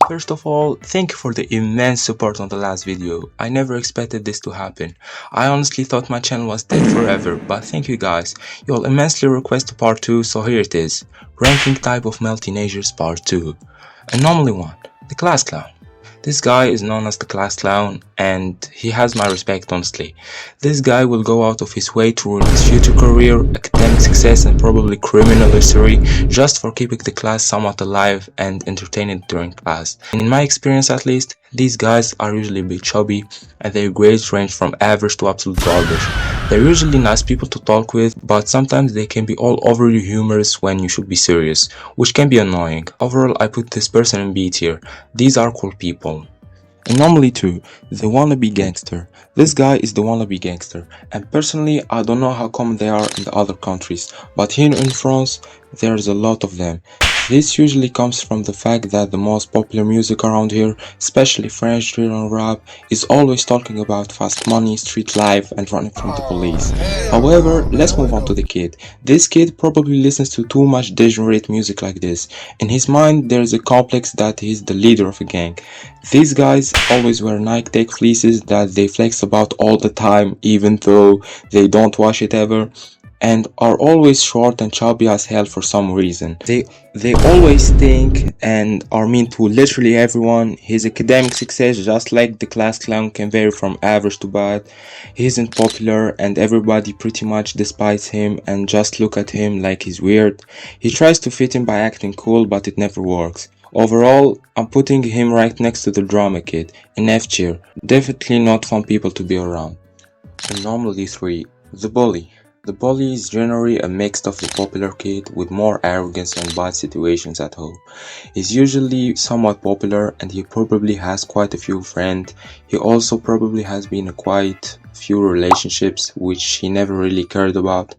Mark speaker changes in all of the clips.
Speaker 1: First of all, thank you for the immense support on the last video. I never expected this to happen. I honestly thought my channel was dead forever, but thank you guys. You all immensely requested part 2, so here it is. Ranking type of male teenagers part 2. Anomaly 1. The class clown. This guy is known as the class clown and he has my respect honestly. This guy will go out of his way to ruin his future career, academic success and probably criminal history just for keeping the class somewhat alive and entertaining during class. In my experience at least, these guys are usually a bit chubby and their grades range from average to absolute garbage. They're usually nice people to talk with, but sometimes they can be all overly humorous when you should be serious, which can be annoying. Overall, I put this person in B tier. These are cool people. Anomaly 2. The Wannabe Gangster. This guy is the Wannabe Gangster, and personally I don't know how common they are in the other countries, but here in France there's a lot of them. This usually comes from the fact that the most popular music around here, especially French drill and rap, is always talking about fast money, street life and running from the police. However, let's move on to the kid. This kid probably listens to too much degenerate music like this. In his mind there is a complex that he's the leader of a gang. These guys always wear Nike Tech fleeces that they flex about all the time even though they don't wash it ever, and are always short and chubby as hell for some reason. They always think and are mean to literally everyone. His academic success, just like the class clown, can vary from average to bad. He isn't popular and everybody pretty much despises him and just look at him like he's weird. He tries to fit in by acting cool, but it never works. Overall, I'm putting him right next to the drama kid, in F tier. Definitely not fun people to be around. Anomaly 3. The bully. The bully is generally a mix of the popular kid with more arrogance and bad situations at home. He's usually somewhat popular and he probably has quite a few friends. He also probably has been in quite few relationships which he never really cared about.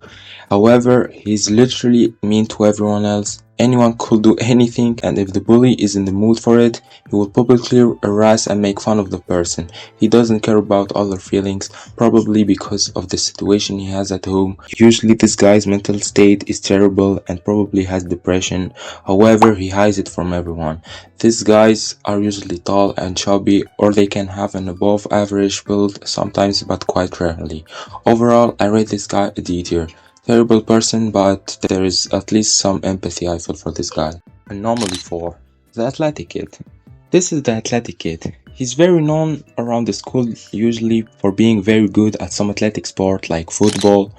Speaker 1: However, he's literally mean to everyone else. Anyone could do anything, and if the bully is in the mood for it, he will publicly harass and make fun of the person. He doesn't care about other feelings, probably because of the situation he has at home. Usually this guy's mental state is terrible and probably has depression. However, he hides it from everyone. These guys are usually tall and chubby, or they can have an above average build sometimes, but quite rarely. Overall, I rate this guy a D tier. Terrible person, but there is at least some empathy I feel for this guy. Anomaly 4. The athletic kid. This is the athletic kid. He's very known around the school usually for being very good at some athletic sport like football,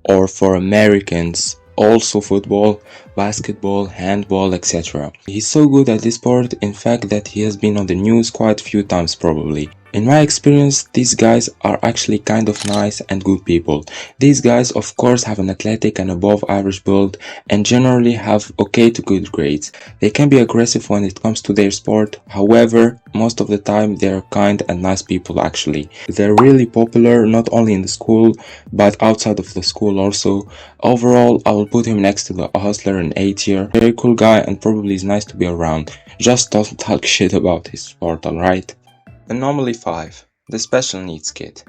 Speaker 1: or for Americans also football, basketball, handball, etc. He's so good at this sport, in fact, that he has been on the news quite a few times probably. In my experience, these guys are actually kind of nice and good people. These guys of course have an athletic and above average build and generally have okay to good grades. They can be aggressive when it comes to their sport, however, most of the time they're kind and nice people actually. They're really popular not only in the school, but outside of the school also. Overall, I will put him next to the hustler in A tier. Very cool guy and probably is nice to be around. Just don't talk shit about his sport, alright? Anomaly 5. The special needs kid.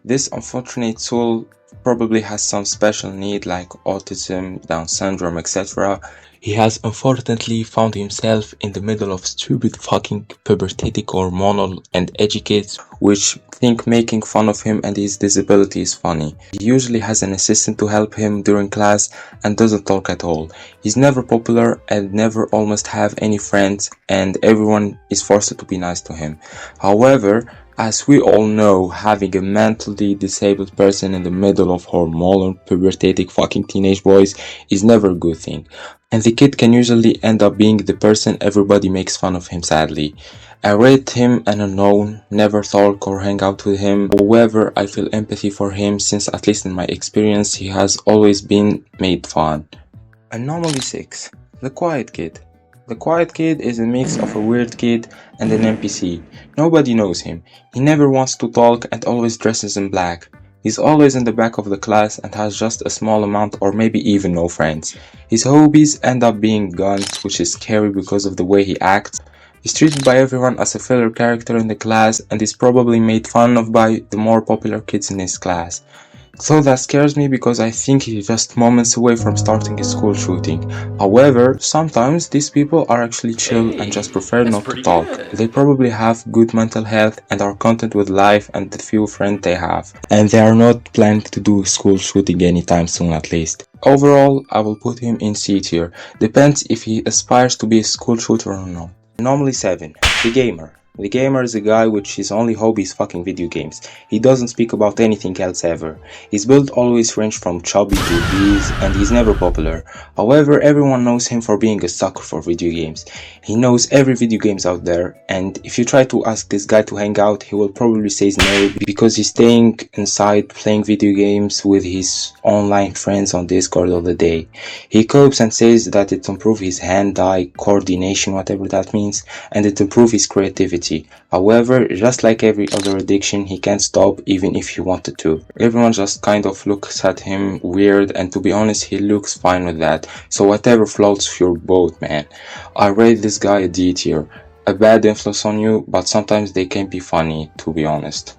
Speaker 1: This unfortunate soul probably has some special need like autism, Down syndrome, etc. He has unfortunately found himself in the middle of stupid fucking pubertatic hormonal and edgy kids which think making fun of him and his disability is funny. He usually has an assistant to help him during class and doesn't talk at all. He's never popular and never almost have any friends and everyone is forced to be nice to him. However, as we all know, having a mentally disabled person in the middle of hormonal pubertatic fucking teenage boys is never a good thing. And the kid can usually end up being the person everybody makes fun of him sadly. I rate him an unknown, never talk or hang out with him. However, I feel empathy for him since at least in my experience he has always been made fun. Anomaly 6. The quiet kid. The quiet kid is a mix of a weird kid and an NPC. Nobody knows him. He never wants to talk and always dresses in black. He's always in the back of the class and has just a small amount or maybe even no friends. His hobbies end up being guns, which is scary because of the way he acts. He's treated by everyone as a filler character in the class and is probably made fun of by the more popular kids in his class. So that scares me because I think he's just moments away from starting a school shooting. However, sometimes these people are actually chill and just prefer not to talk. They probably have good mental health and are content with life and the few friends they have. And they are not planning to do school shooting anytime soon at least. Overall, I will put him in C tier. Depends if he aspires to be a school shooter or not. Normally 7. The Gamer. The Gamer is a guy which his only hobby is fucking video games. He doesn't speak about anything else ever. His build always range from chubby to obese and he's never popular. However, everyone knows him for being a sucker for video games. He knows every video games out there, and if you try to ask this guy to hang out, he will probably say no because he's staying inside playing video games with his online friends on Discord all the day. He copes and says that it improves his hand-eye coordination, whatever that means, and it improves his creativity. However, just like every other addiction, he can't stop even if he wanted to. Everyone just kind of looks at him weird, and to be honest, he looks fine with that. So whatever floats your boat, man. I rate this guy a D tier. A bad influence on you, but sometimes they can be funny, to be honest.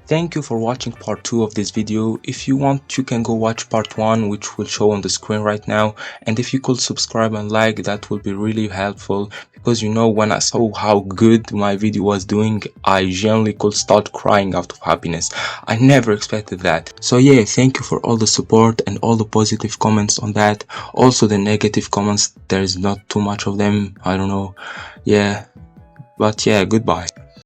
Speaker 1: Thank you for watching part 2 of this video. If you want, you can go watch part 1, which will show on the screen right now. And if you could subscribe and like, that would be really helpful. Because you know, when I saw how good my video was doing, I genuinely could start crying out of happiness. I never expected that. So yeah, thank you for all the support and all the positive comments on that. Also the negative comments, there's not too much of them. I don't know. Yeah. But yeah, goodbye.